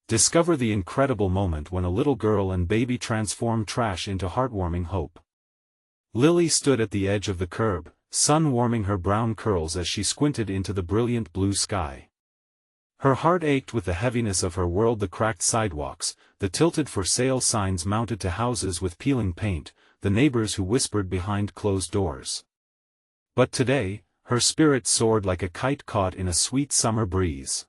Discover the incredible moment when a little girl and baby transform trash into heartwarming hope. Lily stood at the edge of the curb, sun warming her brown curls as she squinted into the brilliant blue sky. Her heart ached with the heaviness of her world, the cracked sidewalks, the tilted for sale signs mounted to houses with peeling paint, the neighbors who whispered behind closed doors. But today, her spirit soared like a kite caught in a sweet summer breeze.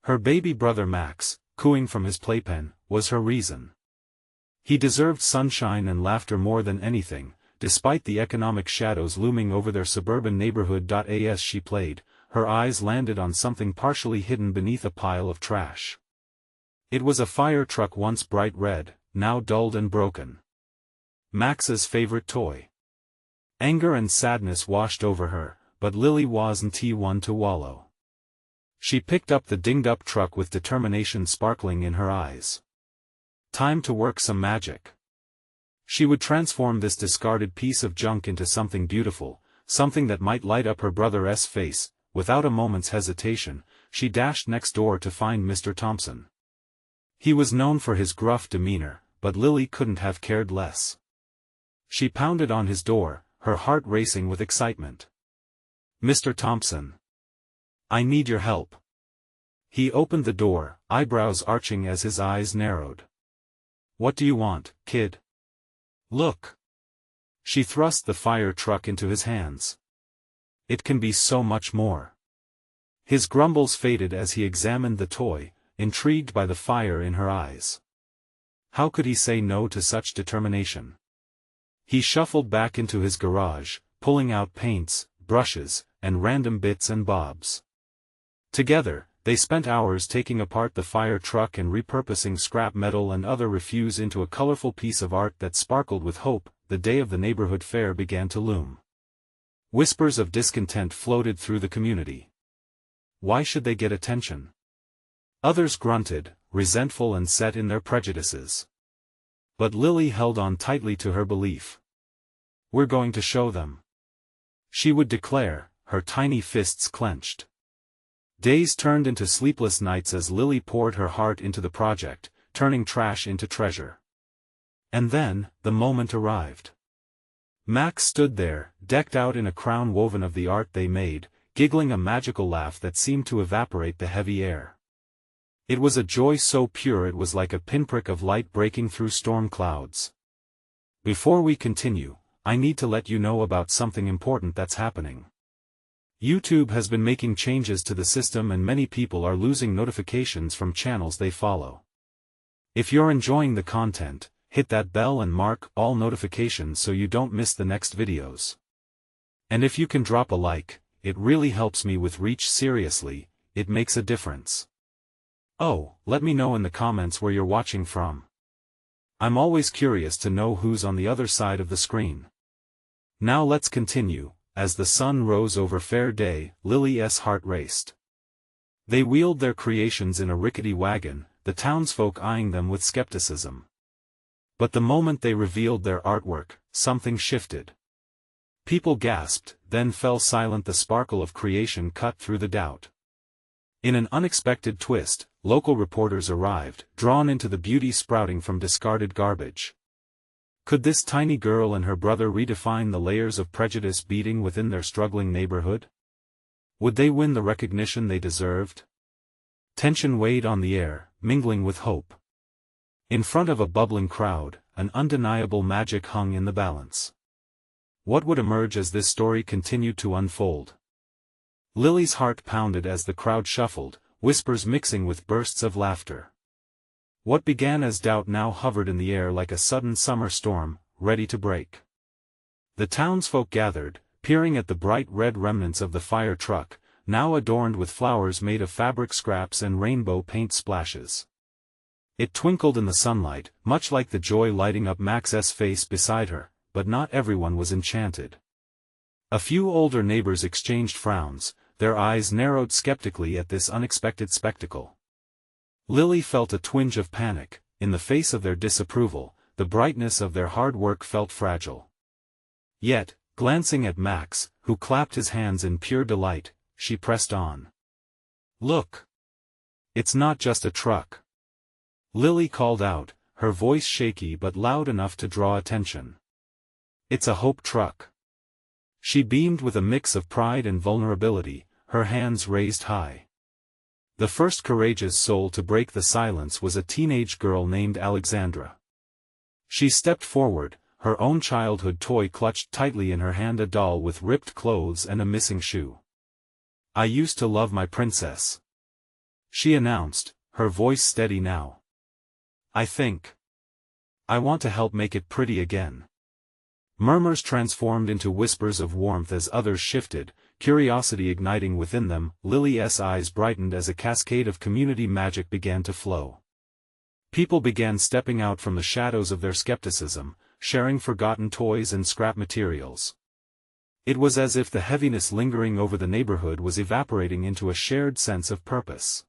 Her baby brother Max, cooing from his playpen, was her reason. He deserved sunshine and laughter more than anything, despite the economic shadows looming over their suburban neighborhood. As she played, her eyes landed on something partially hidden beneath a pile of trash. It was a fire truck, once bright red, now dulled and broken. Max's favorite toy. Anger and sadness washed over her, but Lily wasn't one to wallow. She picked up the dinged-up truck with determination sparkling in her eyes. Time to work some magic. She would transform this discarded piece of junk into something beautiful, something that might light up her brother's face. Without a moment's hesitation, she dashed next door to find Mr. Thompson. He was known for his gruff demeanor, but Lily couldn't have cared less. She pounded on his door, her heart racing with excitement. "Mr. Thompson. I need your help." He opened the door, eyebrows arching as his eyes narrowed. "What do you want, kid?" "Look." She thrust the fire truck into his hands. "It can be so much more." His grumbles faded as he examined the toy, intrigued by the fire in her eyes. How could he say no to such determination? He shuffled back into his garage, pulling out paints, brushes, and random bits and bobs. Together, they spent hours taking apart the fire truck and repurposing scrap metal and other refuse into a colorful piece of art that sparkled with hope. The day of the neighborhood fair began to loom. Whispers of discontent floated through the community. Why should they get attention? Others grunted, resentful and set in their prejudices. But Lily held on tightly to her belief. "We're going to show them," she would declare, her tiny fists clenched. Days turned into sleepless nights as Lily poured her heart into the project, turning trash into treasure. And then, the moment arrived. Max stood there, decked out in a crown woven of the art they made, giggling a magical laugh that seemed to evaporate the heavy air. It was a joy so pure it was like a pinprick of light breaking through storm clouds. Before we continue, I need to let you know about something important that's happening. YouTube has been making changes to the system and many people are losing notifications from channels they follow. If you're enjoying the content, hit that bell and mark all notifications so you don't miss the next videos. And if you can drop a like, it really helps me with reach. Seriously, it makes a difference. Oh, let me know in the comments where you're watching from. I'm always curious to know who's on the other side of the screen. Now let's continue. As the sun rose over Fair Day, Lily's heart raced. They wheeled their creations in a rickety wagon, the townsfolk eyeing them with skepticism. But the moment they revealed their artwork, something shifted. People gasped, then fell silent. The sparkle of creation cut through the doubt. In an unexpected twist, local reporters arrived, drawn into the beauty sprouting from discarded garbage. Could this tiny girl and her brother redefine the layers of prejudice beating within their struggling neighborhood? Would they win the recognition they deserved? Tension weighed on the air, mingling with hope. In front of a bubbling crowd, an undeniable magic hung in the balance. What would emerge as this story continued to unfold? Lily's heart pounded as the crowd shuffled, whispers mixing with bursts of laughter. What began as doubt now hovered in the air like a sudden summer storm, ready to break. The townsfolk gathered, peering at the bright red remnants of the fire truck, now adorned with flowers made of fabric scraps and rainbow paint splashes. It twinkled in the sunlight, much like the joy lighting up Max's face beside her, but not everyone was enchanted. A few older neighbors exchanged frowns, their eyes narrowed skeptically at this unexpected spectacle. Lily felt a twinge of panic. In the face of their disapproval, the brightness of their hard work felt fragile. Yet, glancing at Max, who clapped his hands in pure delight, she pressed on. "Look! It's not just a truck. Lily called out, her voice shaky but loud enough to draw attention. "It's a Hope truck." She beamed with a mix of pride and vulnerability, her hands raised high. The first courageous soul to break the silence was a teenage girl named Alexandra. She stepped forward, her own childhood toy clutched tightly in her hand, a doll with ripped clothes and a missing shoe. "I used to love my princess," she announced, her voice steady now. I want to help make it pretty again." Murmurs transformed into whispers of warmth as others shifted, curiosity igniting within them. Lily's eyes brightened as a cascade of community magic began to flow. People began stepping out from the shadows of their skepticism, sharing forgotten toys and scrap materials. It was as if the heaviness lingering over the neighborhood was evaporating into a shared sense of purpose.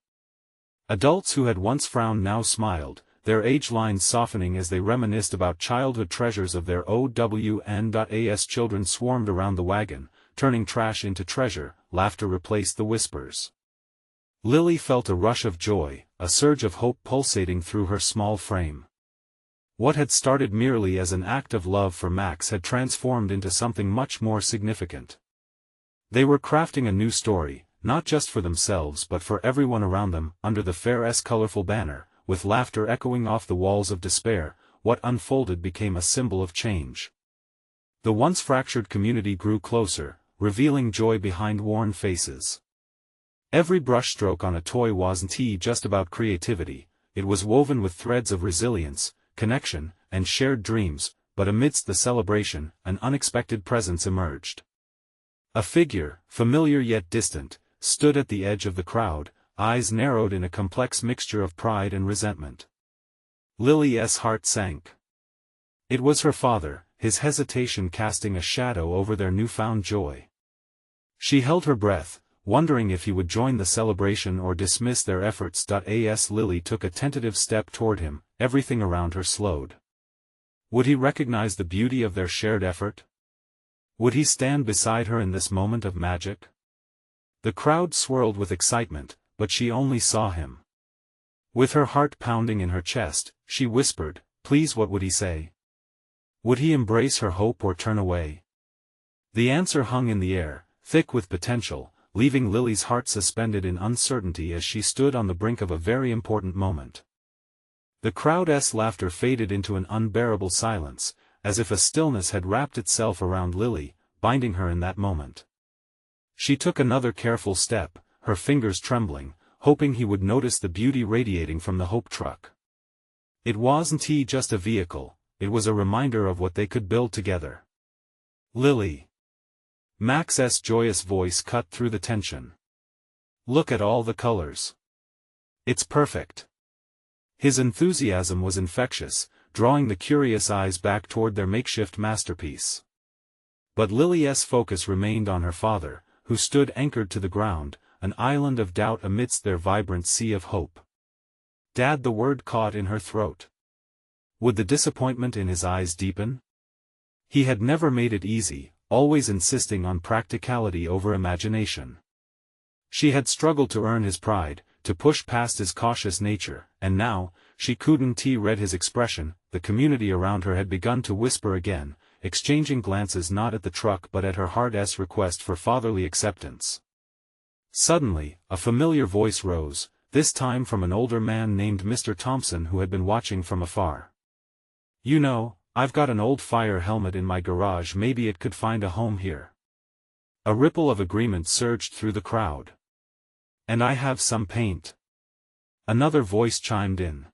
Adults who had once frowned now smiled, their age lines softening as they reminisced about childhood treasures of their OWN.AS. Children swarmed around the wagon, turning trash into treasure. Laughter replaced the whispers. Lily felt a rush of joy, a surge of hope pulsating through her small frame. What had started merely as an act of love for Max had transformed into something much more significant. They were crafting a new story, not just for themselves but for everyone around them. Under the fair's colorful banner, with laughter echoing off the walls of despair, what unfolded became a symbol of change. The once fractured community grew closer, revealing joy behind worn faces. Every brushstroke on a toy wasn't just about creativity, it was woven with threads of resilience, connection, and shared dreams. But amidst the celebration, an unexpected presence emerged. A figure, familiar yet distant, stood at the edge of the crowd, eyes narrowed in a complex mixture of pride and resentment. Lily's heart sank. It was her father, his hesitation casting a shadow over their newfound joy. She held her breath, wondering if he would join the celebration or dismiss their efforts. As Lily took a tentative step toward him, everything around her slowed. Would he recognize the beauty of their shared effort? Would he stand beside her in this moment of magic? The crowd swirled with excitement, but she only saw him. With her heart pounding in her chest, she whispered, "Please, what would he say? Would he embrace her hope or turn away?" The answer hung in the air, thick with potential, leaving Lily's heart suspended in uncertainty as she stood on the brink of a very important moment. The crowd's laughter faded into an unbearable silence, as if a stillness had wrapped itself around Lily, binding her in that moment. She took another careful step, her fingers trembling, hoping he would notice the beauty radiating from the Hope truck. It wasn't just a vehicle, it was a reminder of what they could build together. "Lily." Max's joyous voice cut through the tension. "Look at all the colors. It's perfect." His enthusiasm was infectious, drawing the curious eyes back toward their makeshift masterpiece. But Lily's focus remained on her father, who stood anchored to the ground, an island of doubt amidst their vibrant sea of hope. "Dad," the word caught in her throat. Would the disappointment in his eyes deepen? He had never made it easy, always insisting on practicality over imagination. She had struggled to earn his pride, to push past his cautious nature, and now, she couldn't read his expression. The community around her had begun to whisper again, exchanging glances not at the truck but at her heart's request for fatherly acceptance. Suddenly, a familiar voice rose, this time from an older man named Mr. Thompson who had been watching from afar. "You know, I've got an old fire helmet in my garage, maybe it could find a home here." A ripple of agreement surged through the crowd. "And I have some paint," another voice chimed in.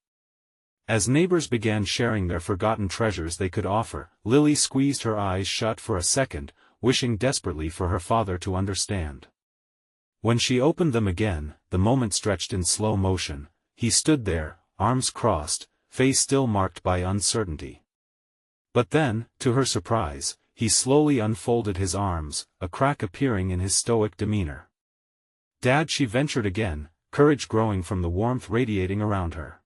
As neighbors began sharing their forgotten treasures they could offer, Lily squeezed her eyes shut for a second, wishing desperately for her father to understand. When she opened them again, the moment stretched in slow motion. He stood there, arms crossed, face still marked by uncertainty. But then, to her surprise, he slowly unfolded his arms, a crack appearing in his stoic demeanor. "Dad," she ventured again, courage growing from the warmth radiating around her.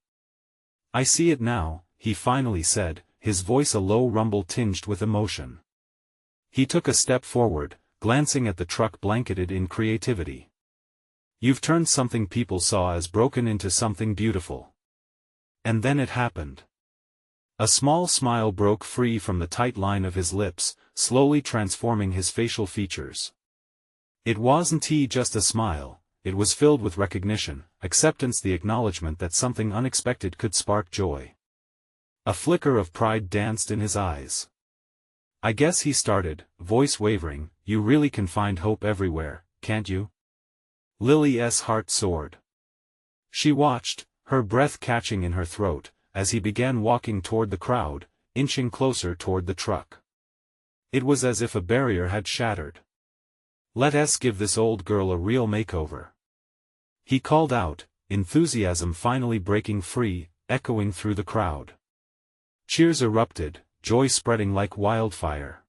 "I see it now," he finally said, his voice a low rumble tinged with emotion. He took a step forward, glancing at the truck blanketed in creativity. "You've turned something people saw as broken into something beautiful." And then it happened. A small smile broke free from the tight line of his lips, slowly transforming his facial features. It wasn't just a smile, it was filled with recognition, acceptance, the acknowledgement that something unexpected could spark joy. A flicker of pride danced in his eyes. "I guess," he started, voice wavering, "you really can find hope everywhere, can't you?" Lily's heart soared. She watched, her breath catching in her throat, as he began walking toward the crowd, inching closer toward the truck. It was as if a barrier had shattered. "Let's give this old girl a real makeover," he called out, enthusiasm finally breaking free, echoing through the crowd. Cheers erupted, joy spreading like wildfire.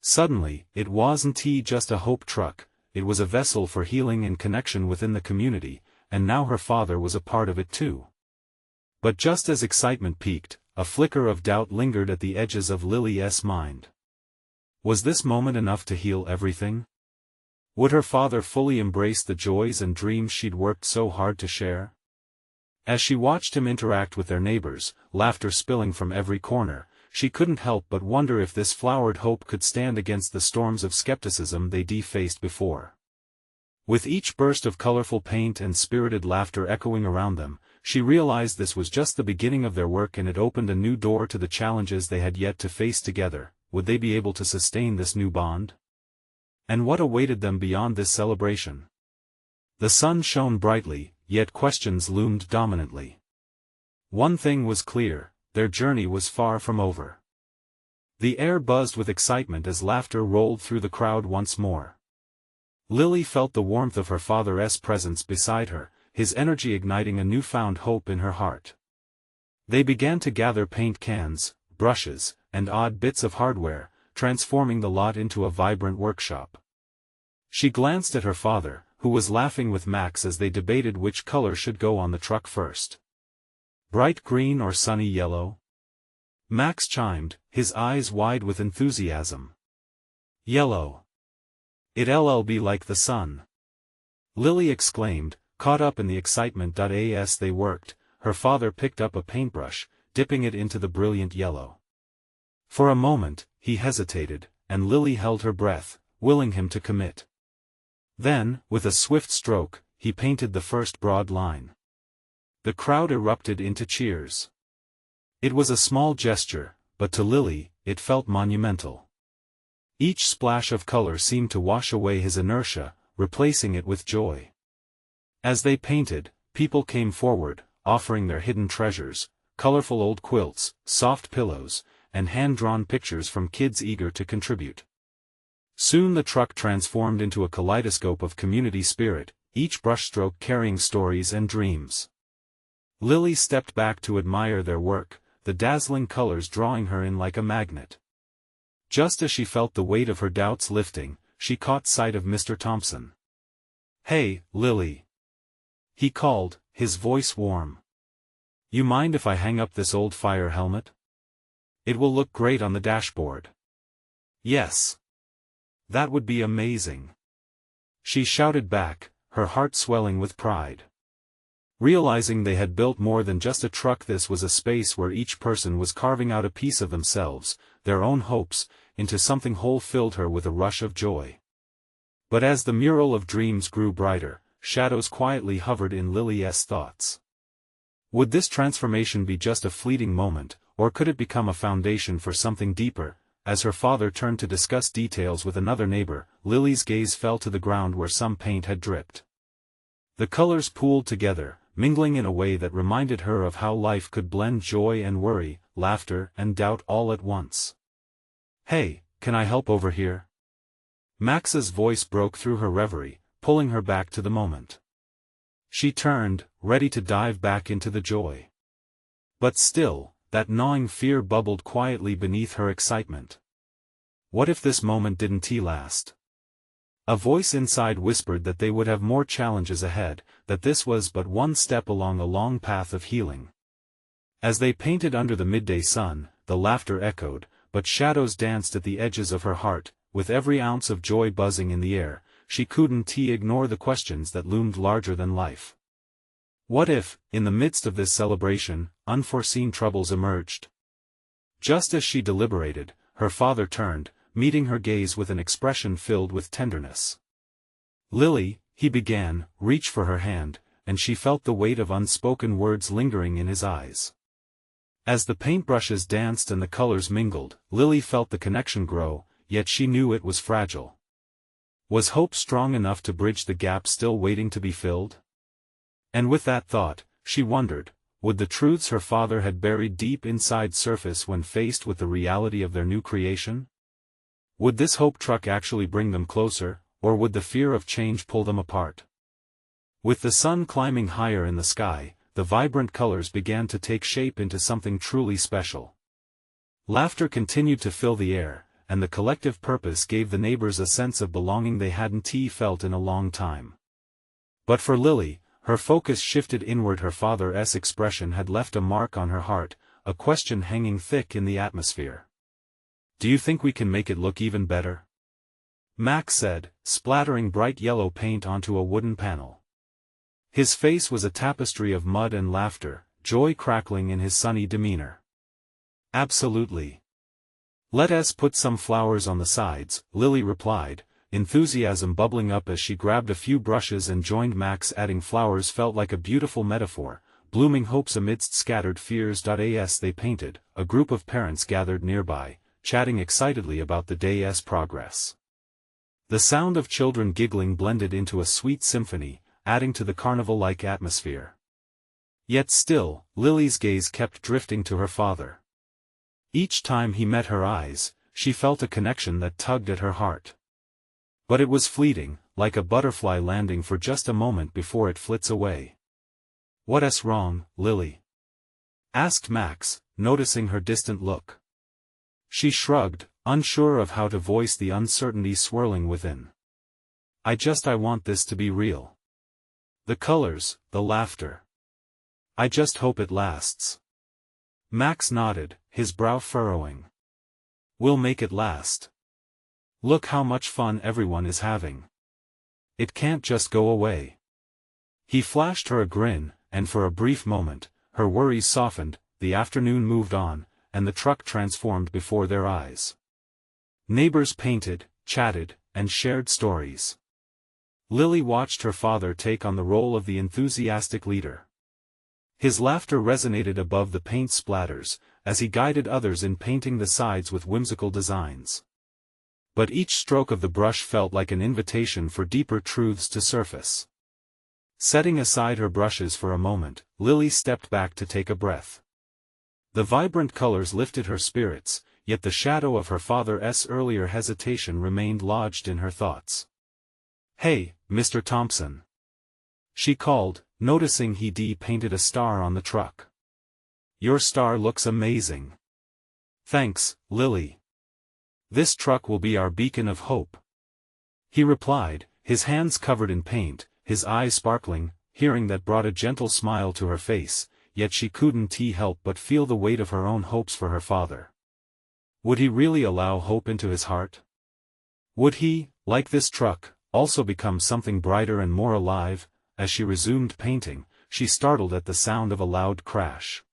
Suddenly, it wasn't just a hope truck, it was a vessel for healing and connection within the community, and now her father was a part of it too. But just as excitement peaked, a flicker of doubt lingered at the edges of Lily's mind. Was this moment enough to heal everything? Would her father fully embrace the joys and dreams she'd worked so hard to share? As she watched him interact with their neighbors, laughter spilling from every corner, she couldn't help but wonder if this flowered hope could stand against the storms of skepticism they'd faced before. With each burst of colorful paint and spirited laughter echoing around them, she realized this was just the beginning of their work, and it opened a new door to the challenges they had yet to face together. Would they be able to sustain this new bond? And what awaited them beyond this celebration? The sun shone brightly, yet questions loomed dominantly. One thing was clear, their journey was far from over. The air buzzed with excitement as laughter rolled through the crowd once more. Lily felt the warmth of her father's presence beside her, his energy igniting a newfound hope in her heart. They began to gather paint cans, brushes, and odd bits of hardware, transforming the lot into a vibrant workshop. She glanced at her father, who was laughing with Max as they debated which color should go on the truck first. Bright green or sunny yellow? Max chimed, his eyes wide with enthusiasm. Yellow. It'll be like the sun. Lily exclaimed, caught up in the excitement. As they worked, her father picked up a paintbrush, dipping it into the brilliant yellow. For a moment, he hesitated, and Lily held her breath, willing him to commit. Then, with a swift stroke, he painted the first broad line. The crowd erupted into cheers. It was a small gesture, but to Lily, it felt monumental. Each splash of color seemed to wash away his inertia, replacing it with joy. As they painted, people came forward, offering their hidden treasures, colorful old quilts, soft pillows, and hand-drawn pictures from kids eager to contribute. Soon the truck transformed into a kaleidoscope of community spirit, each brushstroke carrying stories and dreams. Lily stepped back to admire their work, the dazzling colors drawing her in like a magnet. Just as she felt the weight of her doubts lifting, she caught sight of Mr. Thompson. "Hey, Lily," he called, his voice warm. "You mind if I hang up this old fire helmet? It will look great on the dashboard." "Yes. That would be amazing," she shouted back, her heart swelling with pride. Realizing they had built more than just a truck, this was a space where each person was carving out a piece of themselves, their own hopes, into something whole, filled her with a rush of joy. But as the mural of dreams grew brighter, shadows quietly hovered in Lily's thoughts. Would this transformation be just a fleeting moment, or could it become a foundation for something deeper? As her father turned to discuss details with another neighbor, Lily's gaze fell to the ground where some paint had dripped. The colors pooled together, mingling in a way that reminded her of how life could blend joy and worry, laughter and doubt all at once. "Hey, can I help over here?" Max's voice broke through her reverie, pulling her back to the moment. She turned, ready to dive back into the joy. But still, that gnawing fear bubbled quietly beneath her excitement. What if this moment didn't last? A voice inside whispered that they would have more challenges ahead, that this was but one step along a long path of healing. As they painted under the midday sun, the laughter echoed, but shadows danced at the edges of her heart. With every ounce of joy buzzing in the air, she couldn't ignore the questions that loomed larger than life. What if, in the midst of this celebration, unforeseen troubles emerged? Just as she deliberated, her father turned, meeting her gaze with an expression filled with tenderness. "Lily," he began, reached for her hand, and she felt the weight of unspoken words lingering in his eyes. As the paintbrushes danced and the colors mingled, Lily felt the connection grow, yet she knew it was fragile. Was hope strong enough to bridge the gap still waiting to be filled? And with that thought, she wondered, would the truths her father had buried deep inside surface when faced with the reality of their new creation? Would this hope truck actually bring them closer, or would the fear of change pull them apart? With the sun climbing higher in the sky, the vibrant colors began to take shape into something truly special. Laughter continued to fill the air, and the collective purpose gave the neighbors a sense of belonging they hadn't felt in a long time. But for Lily, her focus shifted inward. Her father's expression had left a mark on her heart, a question hanging thick in the atmosphere. "Do you think we can make it look even better?" Max said, splattering bright yellow paint onto a wooden panel. His face was a tapestry of mud and laughter, joy crackling in his sunny demeanor. "Absolutely. Let us put some flowers on the sides," Lily replied, enthusiasm bubbling up as she grabbed a few brushes and joined Max. Adding flowers felt like a beautiful metaphor, blooming hopes amidst scattered fears. As they painted, a group of parents gathered nearby, chatting excitedly about the day's progress. The sound of children giggling blended into a sweet symphony, adding to the carnival-like atmosphere. Yet still, Lily's gaze kept drifting to her father. Each time he met her eyes, she felt a connection that tugged at her heart. But it was fleeting, like a butterfly landing for just a moment before it flits away. "What's wrong, Lily?" asked Max, noticing her distant look. She shrugged, unsure of how to voice the uncertainty swirling within. I want this to be real. The colors, the laughter. I just hope it lasts." Max nodded, his brow furrowing. "We'll make it last. Look how much fun everyone is having. It can't just go away." He flashed her a grin, and for a brief moment, her worries softened. The afternoon moved on, and the truck transformed before their eyes. Neighbors painted, chatted, and shared stories. Lily watched her father take on the role of the enthusiastic leader. His laughter resonated above the paint splatters, as he guided others in painting the sides with whimsical designs. But each stroke of the brush felt like an invitation for deeper truths to surface. Setting aside her brushes for a moment, Lily stepped back to take a breath. The vibrant colors lifted her spirits, yet the shadow of her father's earlier hesitation remained lodged in her thoughts. "Hey, Mr. Thompson," she called, noticing he'd painted a star on the truck. "Your star looks amazing." "Thanks, Lily. This truck will be our beacon of hope," he replied, his hands covered in paint, his eyes sparkling. Hearing that brought a gentle smile to her face, yet she couldn't help but feel the weight of her own hopes for her father. Would he really allow hope into his heart? Would he, like this truck, also become something brighter and more alive? As she resumed painting, she startled at the sound of a loud crash.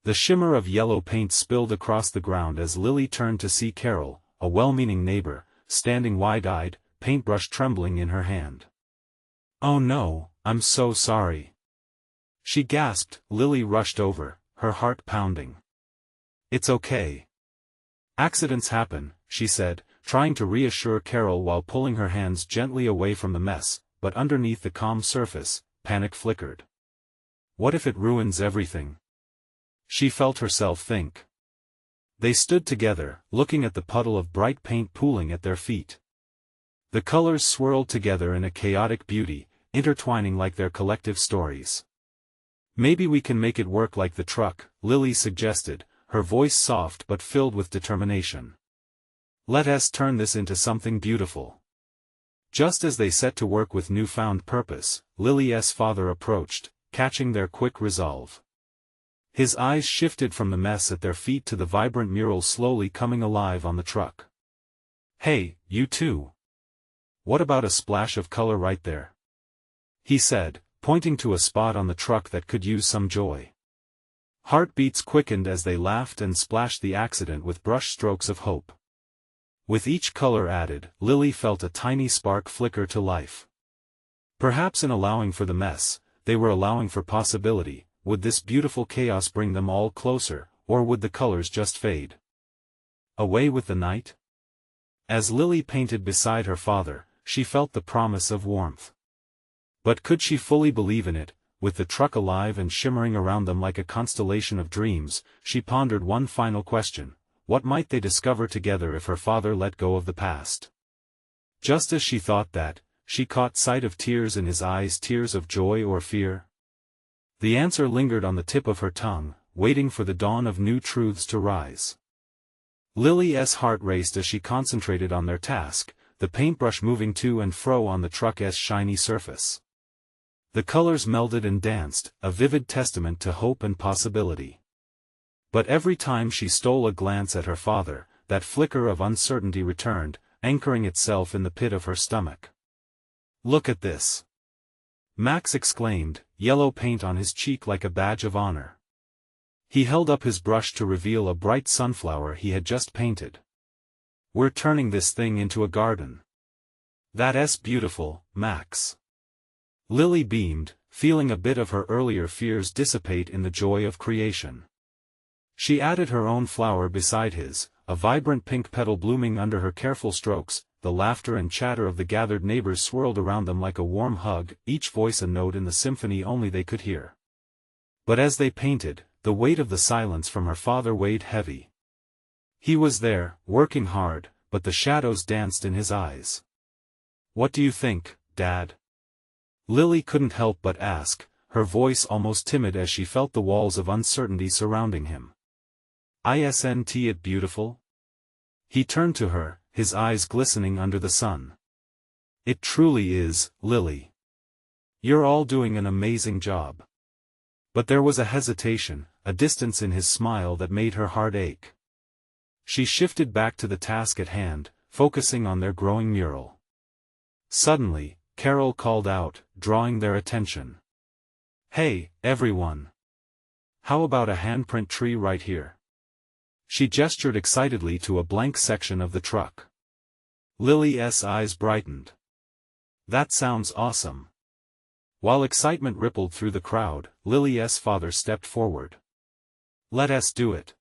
The shimmer of yellow paint spilled across the ground as Lily turned to see Carol, a well-meaning neighbor, standing wide-eyed, paintbrush trembling in her hand. "Oh no, I'm so sorry," she gasped. Lily rushed over, her heart pounding. "It's okay. Accidents happen," she said, trying to reassure Carol while pulling her hands gently away from the mess, but underneath the calm surface, panic flickered. "What if it ruins everything?" she felt herself think. They stood together, looking at the puddle of bright paint pooling at their feet. The colors swirled together in a chaotic beauty, intertwining like their collective stories. "Maybe we can make it work like the truck," Lily suggested, her voice soft but filled with determination. "Let us turn this into something beautiful." Just as they set to work with newfound purpose, Lily's father approached, catching their quick resolve. His eyes shifted from the mess at their feet to the vibrant mural slowly coming alive on the truck. "Hey, you two. What about a splash of color right there?" he said, pointing to a spot on the truck that could use some joy. Heartbeats quickened as they laughed and splashed the accident with brush strokes of hope. With each color added, Lily felt a tiny spark flicker to life. Perhaps in allowing for the mess, they were allowing for possibility. Would this beautiful chaos bring them all closer, or would the colors just fade away with the night? As Lily painted beside her father, she felt the promise of warmth. But could she fully believe in it? With the truck alive and shimmering around them like a constellation of dreams, she pondered one final question: what might they discover together if her father let go of the past? Just as she thought that, she caught sight of tears in his eyes, tears of joy or fear. The answer lingered on the tip of her tongue, waiting for the dawn of new truths to rise. Lily's heart raced as she concentrated on their task, the paintbrush moving to and fro on the truck's shiny surface. The colors melded and danced, a vivid testament to hope and possibility. But every time she stole a glance at her father, that flicker of uncertainty returned, anchoring itself in the pit of her stomach. "Look at this!" Max exclaimed, yellow paint on his cheek like a badge of honor. He held up his brush to reveal a bright sunflower he had just painted. "We're turning this thing into a garden." "That's beautiful, Max." Lily beamed, feeling a bit of her earlier fears dissipate in the joy of creation. She added her own flower beside his, a vibrant pink petal blooming under her careful strokes. The laughter and chatter of the gathered neighbors swirled around them like a warm hug, each voice a note in the symphony only they could hear. But as they painted, the weight of the silence from her father weighed heavy. He was there, working hard, but the shadows danced in his eyes. "What do you think, Dad?" Lily couldn't help but ask, her voice almost timid as she felt the walls of uncertainty surrounding him. "Isn't it beautiful?" He turned to her, his eyes glistening under the sun. "It truly is, Lily. You're all doing an amazing job." But there was a hesitation, a distance in his smile that made her heart ache. She shifted back to the task at hand, focusing on their growing mural. Suddenly, Carol called out, drawing their attention. "Hey, everyone! How about a handprint tree right here?" She gestured excitedly to a blank section of the truck. Lily's eyes brightened. "That sounds awesome." While excitement rippled through the crowd, Lily's father stepped forward. "Let us do it,"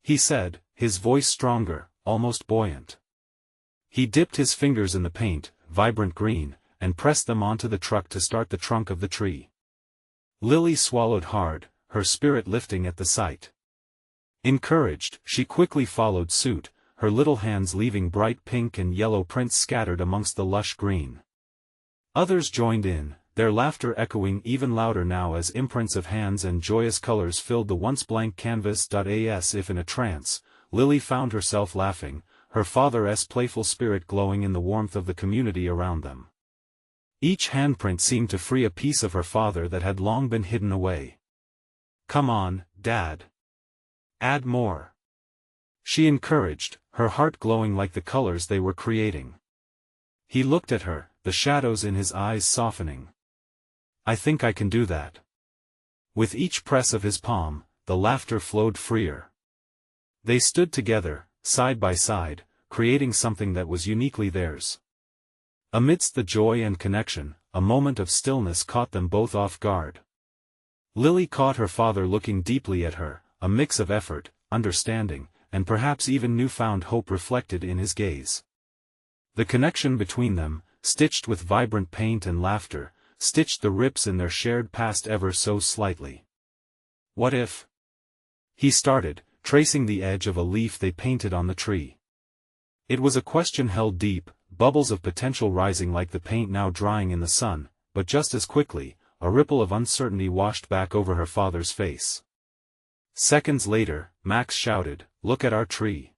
he said, his voice stronger, almost buoyant. He dipped his fingers in the paint, vibrant green, and pressed them onto the truck to start the trunk of the tree. Lily swallowed hard, her spirit lifting at the sight. Encouraged, she quickly followed suit, her little hands leaving bright pink and yellow prints scattered amongst the lush green. Others joined in, their laughter echoing even louder now as imprints of hands and joyous colors filled the once blank canvas. As if in a trance, Lily found herself laughing, her father's playful spirit glowing in the warmth of the community around them. Each handprint seemed to free a piece of her father that had long been hidden away. "Come on, Dad. Add more," she encouraged, her heart glowing like the colors they were creating. He looked at her, the shadows in his eyes softening. "I think I can do that." With each press of his palm, the laughter flowed freer. They stood together, side by side, creating something that was uniquely theirs. Amidst the joy and connection, a moment of stillness caught them both off guard. Lily caught her father looking deeply at her, a mix of effort, understanding, and perhaps even newfound hope reflected in his gaze. The connection between them, stitched with vibrant paint and laughter, stitched the rips in their shared past ever so slightly. "What if?" he started, tracing the edge of a leaf they painted on the tree. It was a question held deep, bubbles of potential rising like the paint now drying in the sun, but just as quickly, a ripple of uncertainty washed back over her father's face. Seconds later, Max shouted, "Look at our tree.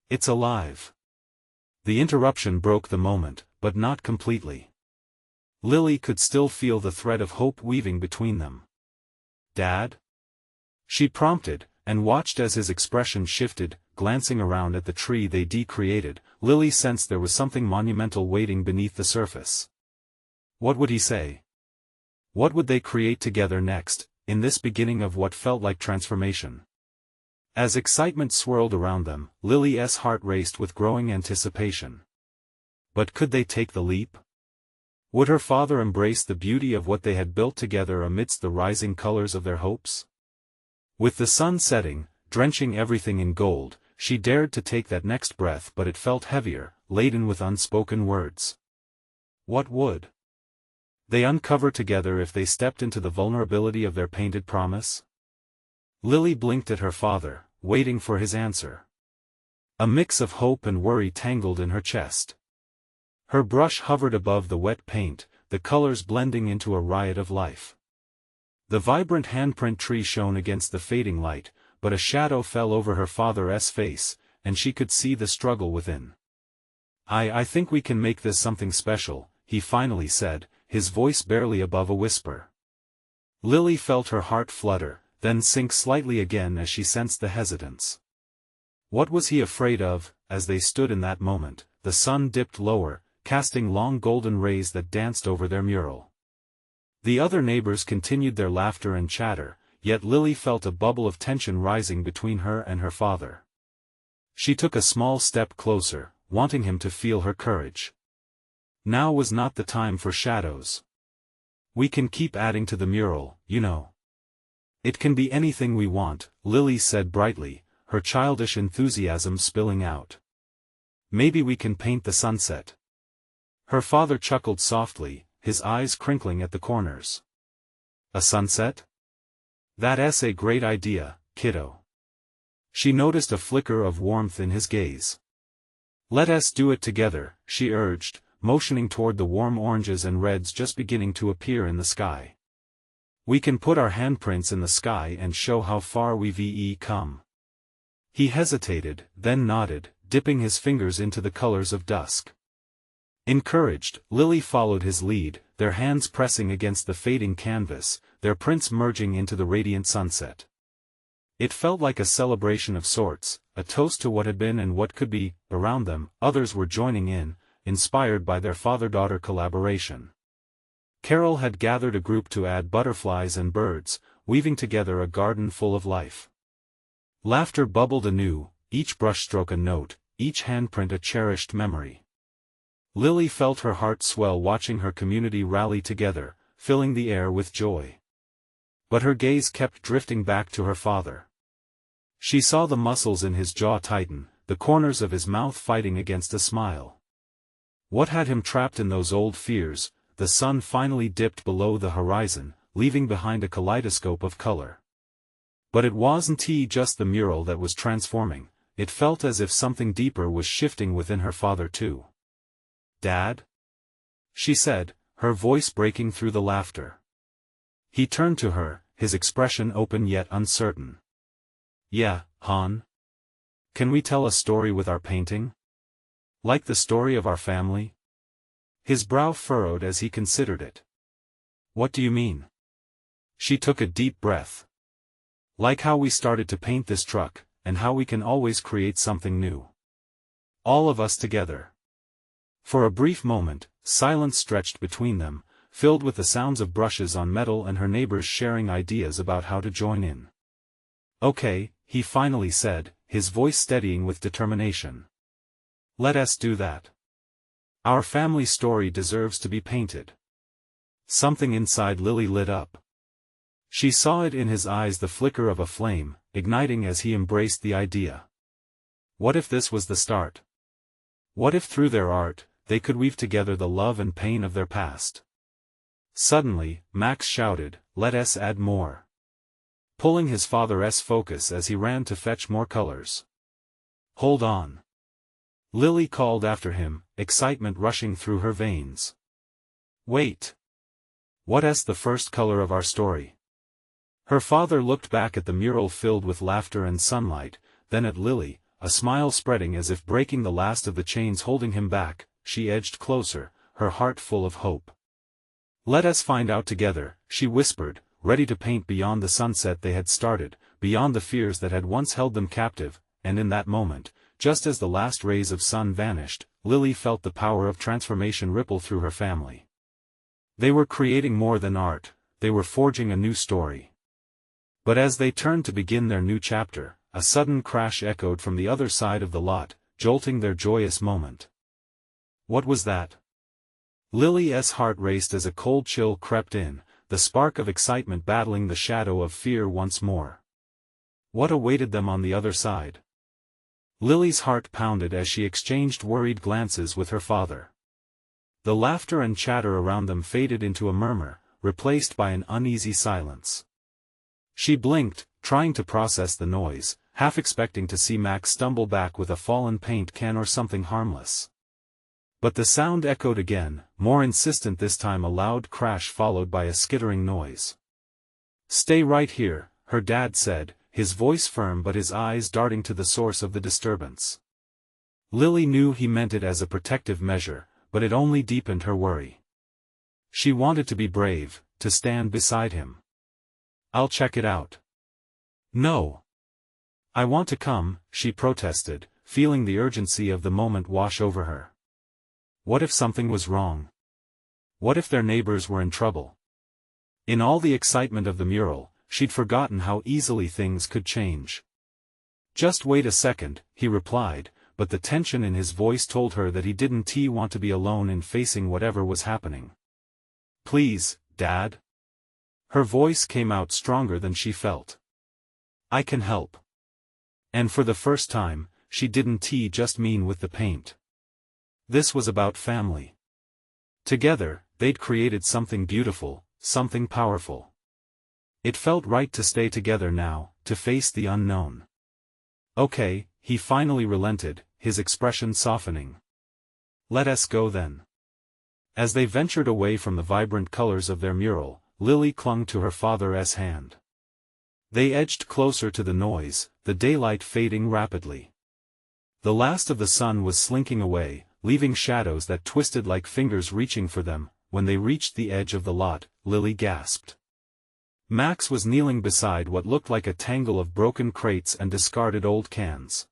It's alive." The interruption broke the moment, but not completely. Lily could still feel the thread of hope weaving between them. "Dad?" she prompted, and watched as his expression shifted, glancing around at the tree they decreated. Lily sensed there was something monumental waiting beneath the surface. What would he say? What would they create together next, in this beginning of what felt like transformation? As excitement swirled around them, Lily's heart raced with growing anticipation. But could they take the leap? Would her father embrace the beauty of what they had built together amidst the rising colors of their hopes? With the sun setting, drenching everything in gold, she dared to take that next breath, but it felt heavier, laden with unspoken words. What would they uncover together if they stepped into the vulnerability of their painted promise? Lily blinked at her father, waiting for his answer. A mix of hope and worry tangled in her chest. Her brush hovered above the wet paint, the colors blending into a riot of life. The vibrant handprint tree shone against the fading light, but a shadow fell over her father's face, and she could see the struggle within. I think we can make this something special," he finally said, his voice barely above a whisper. Lily felt her heart flutter, then sink slightly again as she sensed the hesitance. What was he afraid of? As they stood in that moment, the sun dipped lower, casting long golden rays that danced over their mural. The other neighbors continued their laughter and chatter, yet Lily felt a bubble of tension rising between her and her father. She took a small step closer, wanting him to feel her courage. Now was not the time for shadows. "We can keep adding to the mural, you know. It can be anything we want," Lily said brightly, her childish enthusiasm spilling out. "Maybe we can paint the sunset." Her father chuckled softly, his eyes crinkling at the corners. "A sunset? That's a great idea, kiddo." She noticed a flicker of warmth in his gaze. "Let us do it together," she urged, motioning toward the warm oranges and reds just beginning to appear in the sky. "We can put our handprints in the sky and show how far we've come." He hesitated, then nodded, dipping his fingers into the colors of dusk. Encouraged, Lily followed his lead, their hands pressing against the fading canvas, their prints merging into the radiant sunset. It felt like a celebration of sorts, a toast to what had been and what could be. Around them, others were joining in, inspired by their father-daughter collaboration. Carol had gathered a group to add butterflies and birds, weaving together a garden full of life. Laughter bubbled anew, each brushstroke a note, each handprint a cherished memory. Lily felt her heart swell watching her community rally together, filling the air with joy. But her gaze kept drifting back to her father. She saw the muscles in his jaw tighten, the corners of his mouth fighting against a smile. What had him trapped in those old fears? The sun finally dipped below the horizon, leaving behind a kaleidoscope of color. But it wasn't just the mural that was transforming, it felt as if something deeper was shifting within her father too. "Dad?" she said, her voice breaking through the laughter. He turned to her, his expression open yet uncertain. "Yeah, hon? Can we tell a story with our painting? Like the story of our family?" His brow furrowed as he considered it. "What do you mean?" She took a deep breath. "Like how we started to paint this truck, and how we can always create something new. All of us together." For a brief moment, silence stretched between them, filled with the sounds of brushes on metal and her neighbors sharing ideas about how to join in. "Okay," he finally said, his voice steadying with determination. "Let us do that. Our family story deserves to be painted." Something inside Lily lit up. She saw it in his eyes, the flicker of a flame, igniting as he embraced the idea. What if this was the start? What if through their art, they could weave together the love and pain of their past? Suddenly, Max shouted, "Let us add more," pulling his father's focus as he ran to fetch more colors. "Hold on," Lily called after him, excitement rushing through her veins. "Wait. What's the first color of our story?" Her father looked back at the mural filled with laughter and sunlight, then at Lily, a smile spreading as if breaking the last of the chains holding him back. She edged closer, her heart full of hope. "Let us find out together," she whispered, ready to paint beyond the sunset they had started, beyond the fears that had once held them captive, and in that moment, just as the last rays of sun vanished, Lily felt the power of transformation ripple through her family. They were creating more than art, they were forging a new story. But as they turned to begin their new chapter, a sudden crash echoed from the other side of the lot, jolting their joyous moment. What was that? Lily's heart raced as a cold chill crept in, the spark of excitement battling the shadow of fear once more. What awaited them on the other side? Lily's heart pounded as she exchanged worried glances with her father. The laughter and chatter around them faded into a murmur, replaced by an uneasy silence. She blinked, trying to process the noise, half expecting to see Max stumble back with a fallen paint can or something harmless. But the sound echoed again, more insistent this time, a loud crash followed by a skittering noise. "Stay right here," her dad said, his voice firm but his eyes darting to the source of the disturbance. Lily knew he meant it as a protective measure, but it only deepened her worry. She wanted to be brave, to stand beside him. "I'll check it out." "No. I want to come," she protested, feeling the urgency of the moment wash over her. What if something was wrong? What if their neighbors were in trouble? In all the excitement of the mural, she'd forgotten how easily things could change. "Just wait a second," he replied, but the tension in his voice told her that he didn't want to be alone in facing whatever was happening. "Please, Dad." Her voice came out stronger than she felt. "I can help." And for the first time, she didn't just mean with the paint. This was about family. Together, they'd created something beautiful, something powerful. It felt right to stay together now, to face the unknown. "Okay," he finally relented, his expression softening. "Let us go then." As they ventured away from the vibrant colors of their mural, Lily clung to her father's hand. They edged closer to the noise, the daylight fading rapidly. The last of the sun was slinking away, leaving shadows that twisted like fingers reaching for them. When they reached the edge of the lot, Lily gasped. Max was kneeling beside what looked like a tangle of broken crates and discarded old cans.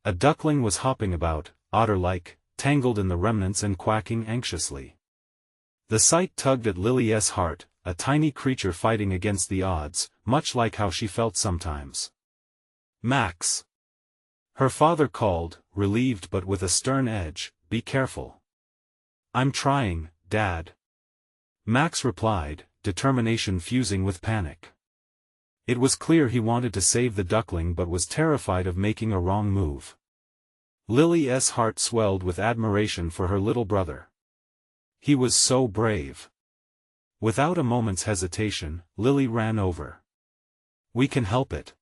A duckling was hopping about, otter-like, tangled in the remnants and quacking anxiously. The sight tugged at Lily's heart, a tiny creature fighting against the odds, much like how she felt sometimes. "Max!" Her father called, relieved but with a stern edge, "Be careful." "I'm trying, Dad." Max replied, determination fusing with panic. It was clear he wanted to save the duckling but was terrified of making a wrong move. Lily's heart swelled with admiration for her little brother. He was so brave. Without a moment's hesitation, Lily ran over. "We can help it,"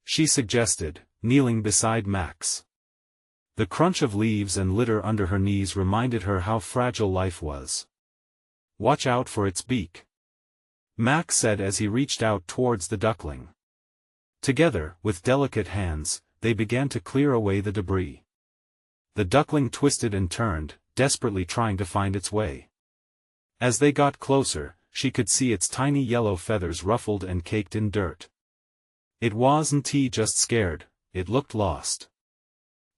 she suggested, kneeling beside Max. The crunch of leaves and litter under her knees reminded her how fragile life was. "Watch out for its beak," Max said as he reached out towards the duckling. Together, with delicate hands, they began to clear away the debris. The duckling twisted and turned, desperately trying to find its way. As they got closer, she could see its tiny yellow feathers ruffled and caked in dirt. It wasn't just scared, it looked lost.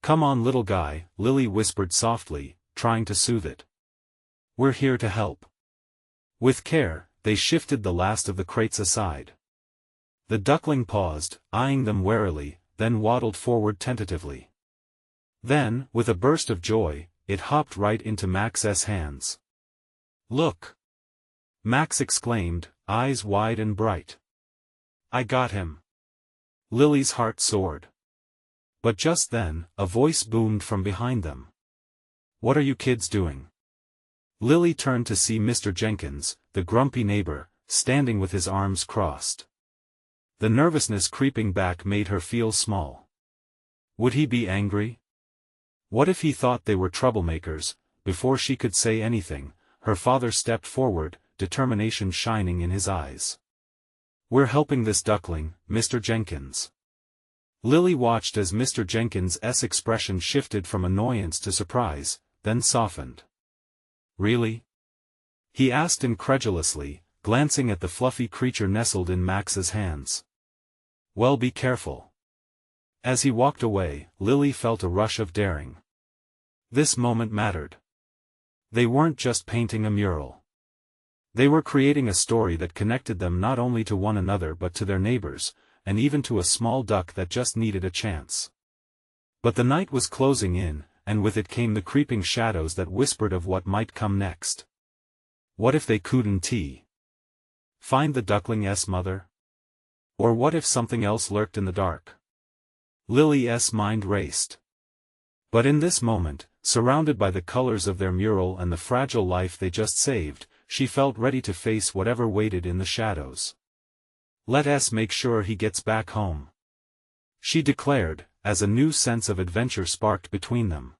"Come on, little guy," Lily whispered softly, trying to soothe it. "We're here to help." With care, they shifted the last of the crates aside. The duckling paused, eyeing them warily, then waddled forward tentatively. Then, with a burst of joy, it hopped right into Max's hands. "Look!" Max exclaimed, eyes wide and bright. "I got him." Lily's heart soared. But just then, a voice boomed from behind them. "What are you kids doing?" Lily turned to see Mr. Jenkins, the grumpy neighbor, standing with his arms crossed. The nervousness creeping back made her feel small. Would he be angry? What if he thought they were troublemakers? Before she could say anything, her father stepped forward, determination shining in his eyes. "We're helping this duckling, Mr. Jenkins." Lily watched as Mr. Jenkins' expression shifted from annoyance to surprise, then softened. "Really?" he asked incredulously, glancing at the fluffy creature nestled in Max's hands. "Well, be careful." As he walked away, Lily felt a rush of daring. This moment mattered. They weren't just painting a mural. They were creating a story that connected them not only to one another but to their neighbors, and even to a small duck that just needed a chance. But the night was closing in, and with it came the creeping shadows that whispered of what might come next. What if they couldn't find the duckling's mother? Or what if something else lurked in the dark? Lily's mind raced. But in this moment, surrounded by the colors of their mural and the fragile life they just saved, she felt ready to face whatever waited in the shadows. "Let us make sure he gets back home," she declared, as a new sense of adventure sparked between them.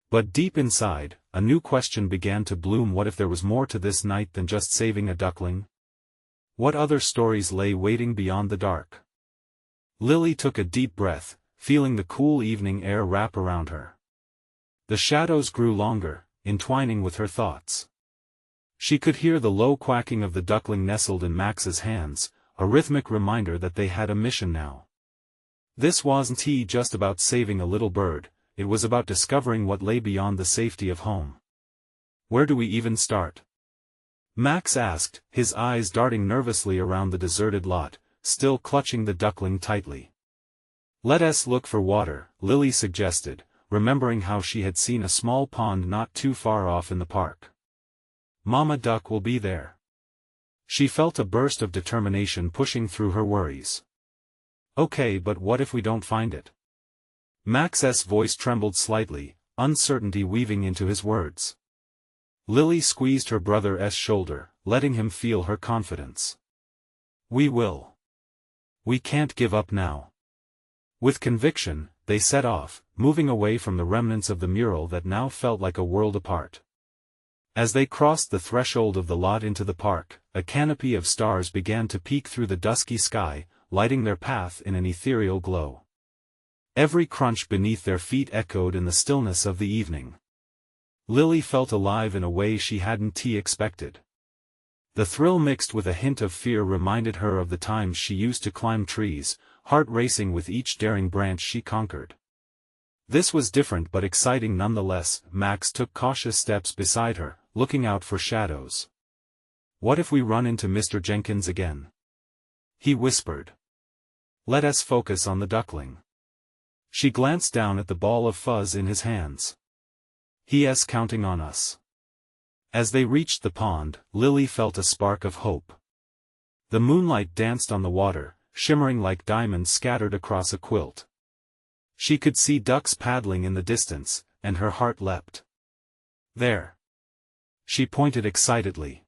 But deep inside, a new question began to bloom. What if there was more to this night than just saving a duckling? What other stories lay waiting beyond the dark? Lily took a deep breath, feeling the cool evening air wrap around her. The shadows grew longer, entwining with her thoughts. She could hear the low quacking of the duckling nestled in Max's hands, a rhythmic reminder that they had a mission now. This wasn't just about saving a little bird, it was about discovering what lay beyond the safety of home. "Where do we even start?" Max asked, his eyes darting nervously around the deserted lot, still clutching the duckling tightly. "Let us look for water," Lily suggested, remembering how she had seen a small pond not too far off in the park. "Mama Duck will be there." She felt a burst of determination pushing through her worries. "Okay, but what if we don't find it?" Max's voice trembled slightly, uncertainty weaving into his words. Lily squeezed her brother's shoulder, letting him feel her confidence. "We will. We can't give up now." With conviction, they set off, moving away from the remnants of the mural that now felt like a world apart. As they crossed the threshold of the lot into the park, a canopy of stars began to peek through the dusky sky, lighting their path in an ethereal glow. Every crunch beneath their feet echoed in the stillness of the evening. Lily felt alive in a way she hadn't expected. The thrill mixed with a hint of fear reminded her of the times she used to climb trees, heart racing with each daring branch she conquered. This was different but exciting nonetheless. Max took cautious steps beside her, looking out for shadows. "What if we run into Mr. Jenkins again?" he whispered. "Let us focus on the duckling." She glanced down at the ball of fuzz in his hands. "He's counting on us." As they reached the pond, Lily felt a spark of hope. The moonlight danced on the water, shimmering like diamonds scattered across a quilt. She could see ducks paddling in the distance, and her heart leapt. "There!" she pointed excitedly.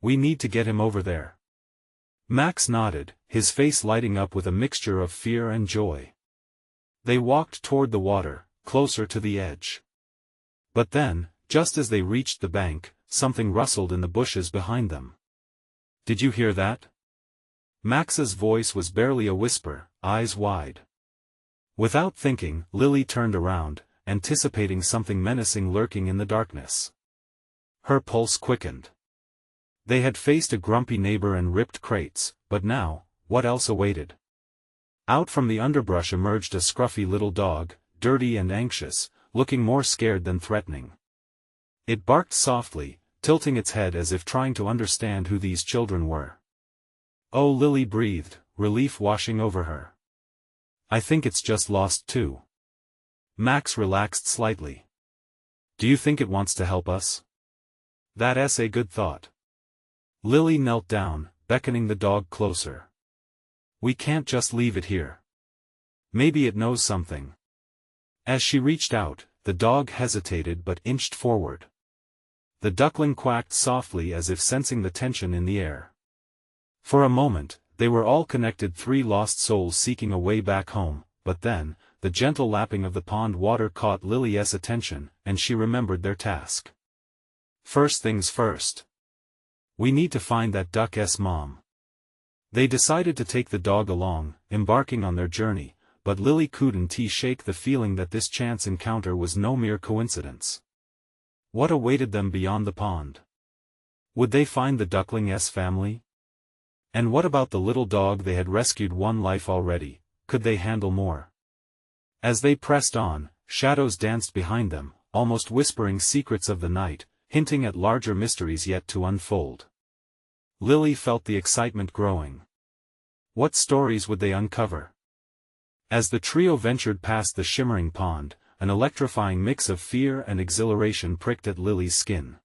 "We need to get him over there." Max nodded, his face lighting up with a mixture of fear and joy. They walked toward the water, closer to the edge. But then, just as they reached the bank, something rustled in the bushes behind them. "Did you hear that?" Max's voice was barely a whisper, eyes wide. Without thinking, Lily turned around, anticipating something menacing lurking in the darkness. Her pulse quickened. They had faced a grumpy neighbor and ripped crates, but now, what else awaited? Out from the underbrush emerged a scruffy little dog, dirty and anxious, looking more scared than threatening. It barked softly, tilting its head as if trying to understand who these children were. "Oh," Lily breathed, relief washing over her. "I think it's just lost too." Max relaxed slightly. "Do you think it wants to help us?" "That's a good thought." Lily knelt down, beckoning the dog closer. "We can't just leave it here. Maybe it knows something." As she reached out, the dog hesitated but inched forward. The duckling quacked softly as if sensing the tension in the air. For a moment, they were all connected, three lost souls seeking a way back home, but then, the gentle lapping of the pond water caught Lily's attention, and she remembered their task. "First things first. We need to find that duck's mom." They decided to take the dog along, embarking on their journey, but Lily couldn't shake the feeling that this chance encounter was no mere coincidence. What awaited them beyond the pond? Would they find the duckling's family? And what about the little dog they had rescued? One life already, could they handle more? As they pressed on, shadows danced behind them, almost whispering secrets of the night, hinting at larger mysteries yet to unfold. Lily felt the excitement growing. What stories would they uncover? As the trio ventured past the shimmering pond, an electrifying mix of fear and exhilaration pricked at Lily's skin.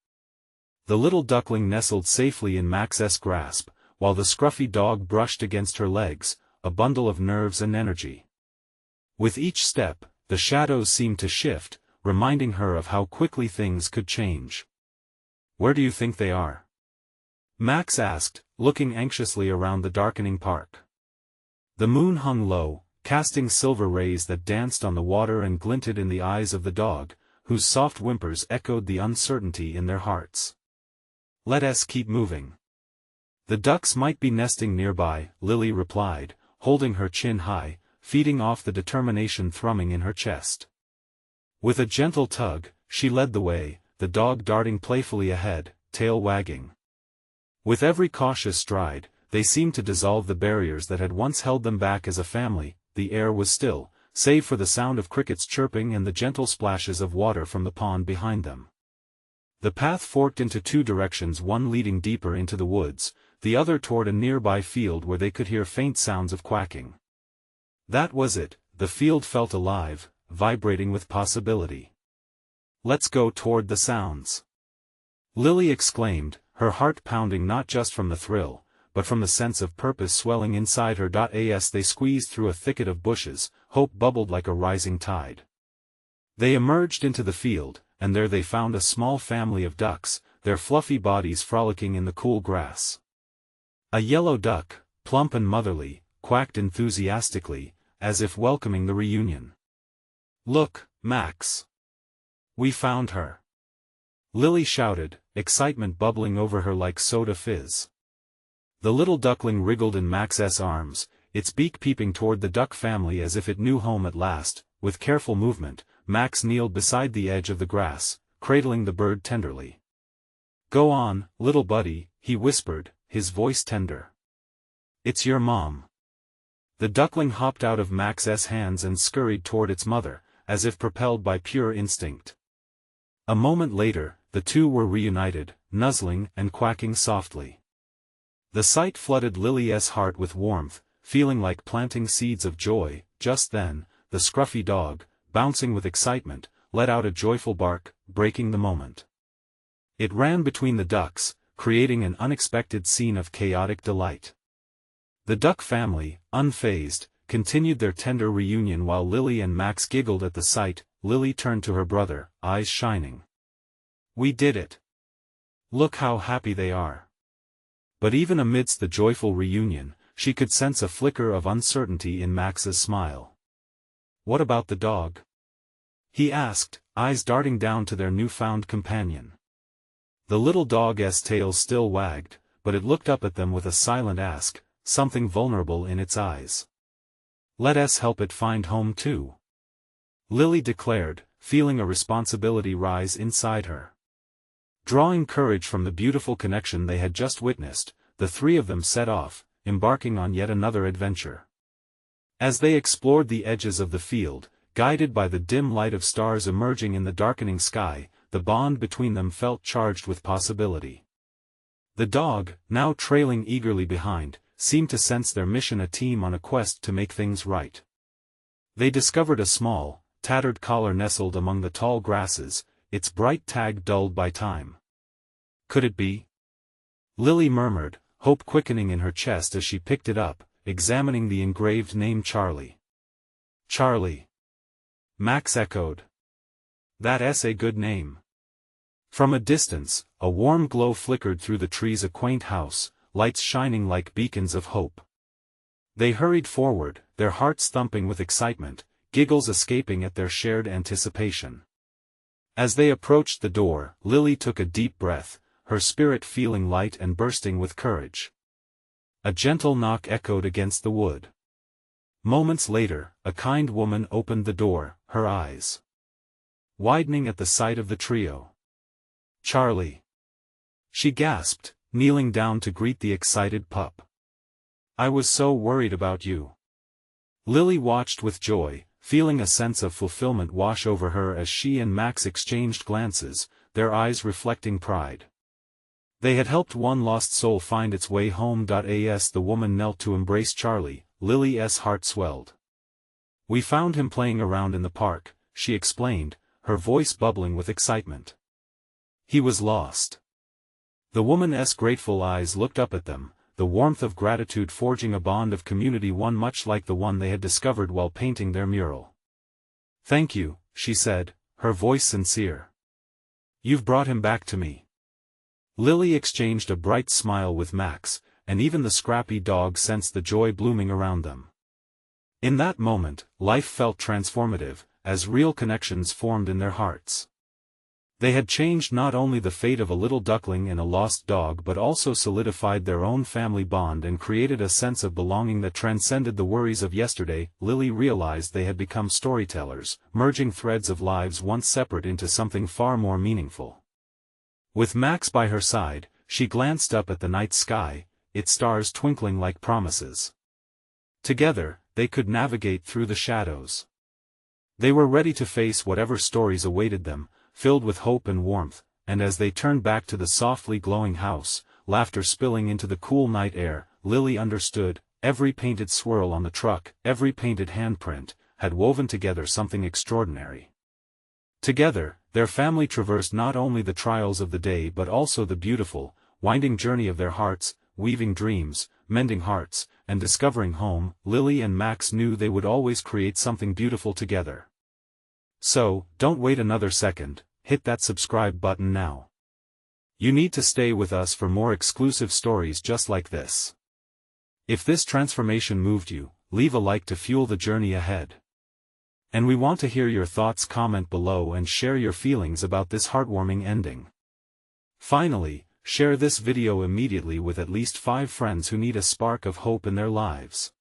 The little duckling nestled safely in Max's grasp, while the scruffy dog brushed against her legs, a bundle of nerves and energy. With each step, the shadows seemed to shift, reminding her of how quickly things could change. "Where do you think they are?" Max asked, looking anxiously around the darkening park. The moon hung low, casting silver rays that danced on the water and glinted in the eyes of the dog, whose soft whimpers echoed the uncertainty in their hearts. "Let us keep moving. The ducks might be nesting nearby," Lily replied, holding her chin high, feeding off the determination thrumming in her chest. With a gentle tug, she led the way, the dog darting playfully ahead, tail wagging. With every cautious stride, they seemed to dissolve the barriers that had once held them back as a family. The air was still, save for the sound of crickets chirping and the gentle splashes of water from the pond behind them. The path forked into two directions, one leading deeper into the woods, the other toward a nearby field where they could hear faint sounds of quacking. That was it, the field felt alive, vibrating with possibility. "Let's go toward the sounds," Lily exclaimed, her heart pounding not just from the thrill, but from the sense of purpose swelling inside her. As they squeezed through a thicket of bushes, hope bubbled like a rising tide. They emerged into the field, and there they found a small family of ducks, their fluffy bodies frolicking in the cool grass. A yellow duck, plump and motherly, quacked enthusiastically, as if welcoming the reunion. "Look, Max! We found her!" Lily shouted, excitement bubbling over her like soda fizz. The little duckling wriggled in Max's arms, its beak peeping toward the duck family as if it knew home at last. With careful movement, Max kneeled beside the edge of the grass, cradling the bird tenderly. "Go on, little buddy," he whispered, his voice tender. "It's your mom." The duckling hopped out of Max's hands and scurried toward its mother, as if propelled by pure instinct. A moment later, the two were reunited, nuzzling and quacking softly. The sight flooded Lily's heart with warmth, feeling like planting seeds of joy. Just then, the scruffy dog, bouncing with excitement, let out a joyful bark, breaking the moment. It ran between the ducks, creating an unexpected scene of chaotic delight. The duck family, unfazed, continued their tender reunion while Lily and Max giggled at the sight. Lily turned to her brother, eyes shining. "We did it! Look how happy they are!" But even amidst the joyful reunion, she could sense a flicker of uncertainty in Max's smile. "What about the dog?" he asked, eyes darting down to their newfound companion. The little dog's tail still wagged, but it looked up at them with a silent ask, something vulnerable in its eyes. "Let us help it find home too," Lily declared, feeling a responsibility rise inside her. Drawing courage from the beautiful connection they had just witnessed, the three of them set off, embarking on yet another adventure. As they explored the edges of the field, guided by the dim light of stars emerging in the darkening sky, the bond between them felt charged with possibility. The dog, now trailing eagerly behind, seemed to sense their mission, a team on a quest to make things right. They discovered a small, tattered collar nestled among the tall grasses, its bright tag dulled by time. "Could it be?" Lily murmured, hope quickening in her chest as she picked it up, examining the engraved name Charlie. "Charlie," Max echoed. "That's a good name." From a distance, a warm glow flickered through the trees, a quaint house, lights shining like beacons of hope. They hurried forward, their hearts thumping with excitement, giggles escaping at their shared anticipation. As they approached the door, Lily took a deep breath, her spirit feeling light and bursting with courage. A gentle knock echoed against the wood. Moments later, a kind woman opened the door, her eyes widening at the sight of the trio. "Charlie!" she gasped, kneeling down to greet the excited pup. "I was so worried about you." Lily watched with joy, feeling a sense of fulfillment wash over her as she and Max exchanged glances, their eyes reflecting pride. They had helped one lost soul find its way home. As the woman knelt to embrace Charlie, Lily's heart swelled. "We found him playing around in the park," she explained, her voice bubbling with excitement. "He was lost." The woman's grateful eyes looked up at them, the warmth of gratitude forging a bond of community, one much like the one they had discovered while painting their mural. "Thank you," she said, her voice sincere. "You've brought him back to me." Lily exchanged a bright smile with Max, and even the scrappy dog sensed the joy blooming around them. In that moment, life felt transformative, as real connections formed in their hearts. They had changed not only the fate of a little duckling and a lost dog but also solidified their own family bond and created a sense of belonging that transcended the worries of yesterday. Lily realized they had become storytellers, merging threads of lives once separate into something far more meaningful. With Max by her side, she glanced up at the night sky, its stars twinkling like promises. Together, they could navigate through the shadows. They were ready to face whatever stories awaited them, filled with hope and warmth, and as they turned back to the softly glowing house, laughter spilling into the cool night air, Lily understood, every painted swirl on the truck, every painted handprint, had woven together something extraordinary. Together, their family traversed not only the trials of the day but also the beautiful, winding journey of their hearts, weaving dreams, mending hearts, and discovering home. Lily and Max knew they would always create something beautiful together. So, don't wait another second, hit that subscribe button now. You need to stay with us for more exclusive stories just like this. If this transformation moved you, leave a like to fuel the journey ahead. And we want to hear your thoughts. Comment below and share your feelings about this heartwarming ending. Finally, share this video immediately with at least 5 friends who need a spark of hope in their lives.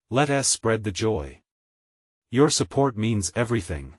Let us spread the joy. Your support means everything.